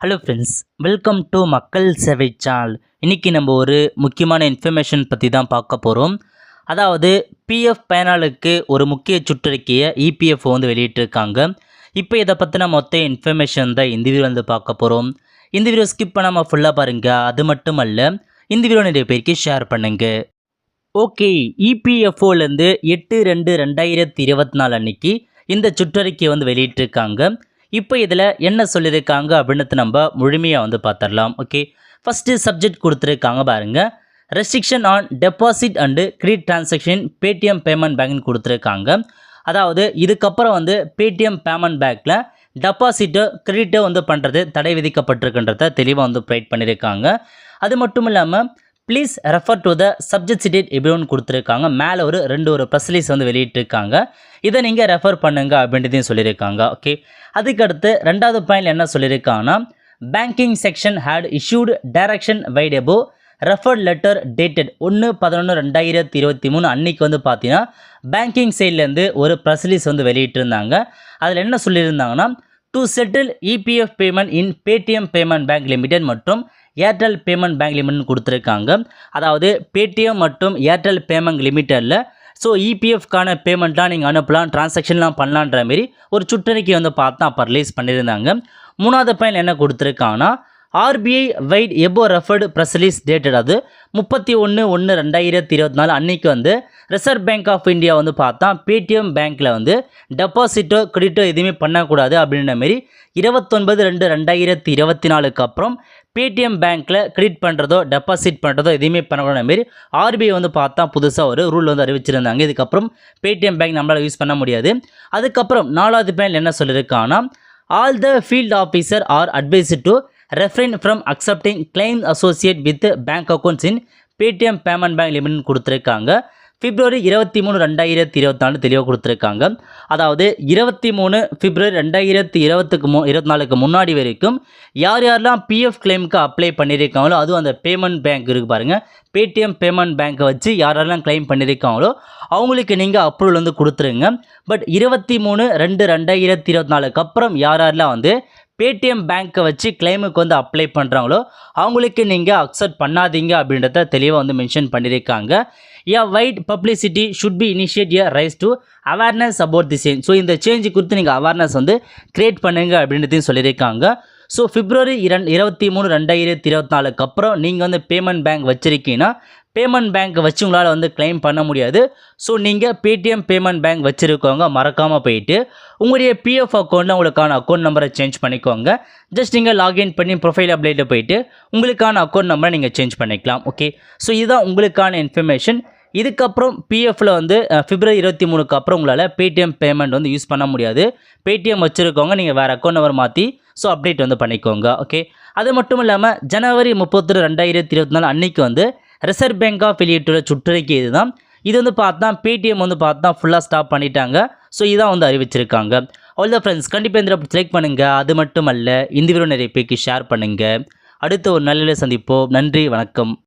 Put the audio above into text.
Hello friends, welcome to மக்கள் சேவை channel. இன்றைக்கி நம்ம ஒரு முக்கியமான இன்ஃபர்மேஷன் பற்றி தான் பார்க்க போகிறோம். அதாவது பிஎஃப் பயனாளருக்கு ஒரு முக்கிய சுற்றறிக்கையை இபிஎஃப் வந்து வெளியிட்டிருக்காங்க. இப்போ இதை பற்றின மொத்த இன்ஃபர்மேஷன் தான் இந்த வீடியோ வந்து பார்க்க போகிறோம். இந்த வீடியோ ஸ்கிப் பண்ணாமல் ஃபுல்லாக பாருங்கள். அது மட்டும் அல்ல, இந்த வீடியோ நிறைய பேருக்கு ஷேர் பண்ணுங்கள். ஓகே, இபிஎஃப்ஓலேருந்து 8/2/2024 அன்னைக்கு இந்த சுற்றறிக்கையை வந்து வெளியிட்டிருக்காங்க. இப்போ இதில் என்ன சொல்லியிருக்காங்க அப்படின்னு நம்ம முழுமையாக வந்து பார்த்துடலாம். ஓகே, ஃபஸ்ட்டு சப்ஜெக்ட் கொடுத்துருக்காங்க பாருங்கள். Restriction on deposit and credit transaction Paytm payment பேங்க்னு கொடுத்துருக்காங்க. அதாவது இதுக்கப்புறம் வந்து பேடிஎம் பேமெண்ட் பேங்க்கில் டெபாசிட்டோ கிரெடிட்டோ வந்து பண்ணுறது தடை விதிக்கப்பட்டிருக்கின்றத தெளிவாக வந்து ப்ரொவைட் பண்ணியிருக்காங்க. அது மட்டும் இல்லாமல் please refer to the subject cited எப்படின்னு கொடுத்துருக்காங்க. மேலே ஒரு ப்ரெஸ் ரிலீஸ் வந்து வெளியிட்டிருக்காங்க. இதை நீங்கள் ரெஃபர் பண்ணுங்க அப்படின்றதையும் சொல்லியிருக்காங்க. ஓகே, அதுக்கடுத்து ரெண்டாவது பாயிண்ட் என்ன சொல்லியிருக்காங்கன்னா, banking section had issued direction vide above referred letter dated 1/11/2023 அன்னைக்கு வந்து பார்த்தீங்கன்னா பேங்கிங் சைட்லேருந்து ஒரு ப்ரெஸ் ரிலீஸ் வந்து வெளியிட்டிருந்தாங்க. அதில் என்ன சொல்லியிருந்தாங்கன்னா, to settle EPF payment in Paytm payment bank limited மற்றும் ஏர்டெல் பேமெண்ட் பேங்க் லிமிட்னு கொடுத்துருக்காங்க. அதாவது பேடிஎம் மற்றும் ஏர்டெல் பேமெண்ட் லிமிட்டடில் ஸோ இபிஎஃப்கான பேமெண்ட்லாம் நீங்கள் அனுப்பலாம், டிரான்சாக்ஷன்லாம் பண்ணலான்ற மாரி ஒரு சுற்றறிக்கை வந்து பார்த்தா அப்போ ரிலீஸ் பண்ணியிருந்தாங்க. மூணாவது பாயிண்ட் என்ன கொடுத்துருக்காங்கன்னா, ஆர்பிஐ வைட் எபோ ரெஃபர்டு ப்ரெஸ் ரிலீஸ் டேட்டட் அது 31/1/2024 அன்னைக்கு வந்து ரிசர்வ் பேங்க் ஆஃப் இந்தியா வந்து பார்த்தா பேடிஎம் பேங்க்கில் வந்து டெபாசிட்டோ கிரெடிட்டோ எதுவுமே பண்ணக்கூடாது அப்படின்ற மாரி 29/2/2024 அப்புறம் பேடிஎம் பேங்க்கில் கிரெடிட் பண்ணுறதோ டெபாசிட் பண்ணுறதோ எதுவுமே பண்ணக்கூடாத மாரி ஆர்பிஐ வந்து பார்த்தா புதுசாக ஒரு ரூல் வந்து அறிவிச்சிருந்தாங்க. இதுக்கப்புறம் பேடிஎம் பேங்க் நம்மளால் யூஸ் பண்ண முடியாது. அதுக்கப்புறம் நாலாவது பாயிண்ட் என்ன சொல்லியிருக்காங்கன்னா, all the field officer are advised to refrain from accepting claims associated with bank accounts in Paytm payment bank லிமிட்னு கொடுத்துருக்காங்க. February 23/2024 தெளிவாக கொடுத்துருக்காங்க. அதாவது 23 February 2024 முன்னாடி வரைக்கும் யாரெல்லாம் பிஎஃப் கிளைமுக்கு அப்ளை பண்ணியிருக்காங்களோ, அதுவும் அந்த பேமெண்ட் பேங்க் இருக்குது பாருங்கள், பேடிஎம் பேமெண்ட் பேங்க்கை வச்சு யாரெல்லாம் கிளைம் பண்ணியிருக்காங்களோ அவங்களுக்கு நீங்கள் அப்ரூவல் வந்து கொடுத்துருங்க. பட் 23/2/2024 அப்புறம் யாரெல்லாம் வந்து பேடிஎம் பேங்க்கை வச்சு கிளைமுக்கு வந்து அப்ளை பண்ணுறாங்களோ அவங்களுக்கு நீங்கள் அக்செப்ட் பண்ணாதீங்க அப்படின்றத தெளிவாக வந்து மென்ஷன் பண்ணியிருக்காங்க. Wide publicity should be initiate rise to awareness about the change. So இந்த சேஞ்சு குறித்து நீங்கள் அவேர்னஸ் வந்து கிரியேட் பண்ணுங்க அப்படின்றதையும் சொல்லியிருக்காங்க. ஸோ February 23/2024 அப்புறம் நீங்கள் வந்து பேமெண்ட் பேங்க் வச்சுருக்கீங்கன்னா பேமெண்ட் பேங்க் வச்சு உங்களால் வந்து கிளைம் பண்ண முடியாது. ஸோ நீங்கள் பேடிஎம் பேமெண்ட் பேங்க் வச்சுருக்கவங்க மறக்காமல் போயிட்டு உங்களுடைய பிஎஃப் அக்கௌண்ட்டில் உங்களுக்கான அக்கௌண்ட் நம்பரை சேஞ்ச் பண்ணிக்கோங்க. ஜஸ்ட் நீங்கள் லாகின் பண்ணி ப்ரொஃபைல் அப்டேட்டில் போயிட்டு உங்களுக்கான அக்கௌண்ட் நம்பரை நீங்கள் சேஞ்ச் பண்ணிக்கலாம். ஓகே, ஸோ இதுதான் உங்களுக்கான இன்ஃபர்மேஷன். இதுக்கப்புறம் பிஎஃப்பில் வந்து February 23 அப்புறம் உங்களால் பேடிஎம் பேமெண்ட் வந்து யூஸ் பண்ண முடியாது. பேடிஎம் வச்சுருக்கவங்க நீங்கள் வேறு அக்கௌண்ட் நம்பர் மாற்றி ஸோ அப்டேட் வந்து பண்ணிக்கோங்க. ஓகே, அது மட்டும் இல்லாமல் January 31/2024 அன்னைக்கு வந்து ரிசர்வ் பேங்க் ஆஃப் வெளியிட்டுள்ள சுற்றறிக்கை இதுதான். இது வந்து பார்த்தா பேடிஎம் வந்து பார்த்தா ஃபுல்லாக ஸ்டாப் பண்ணிட்டாங்க. ஸோ இதான் வந்து அறிவிச்சிருக்காங்க. அவ்வளோதான் ஃப்ரெண்ட்ஸ், கண்டிப்பாக இந்த லைக் பண்ணுங்கள். அது மட்டும் அல்ல, இந்த வீடியோ நிறைய பேருக்கு ஷேர் பண்ணுங்கள். அடுத்த ஒரு நல்ல சந்திப்போம். நன்றி, வணக்கம்.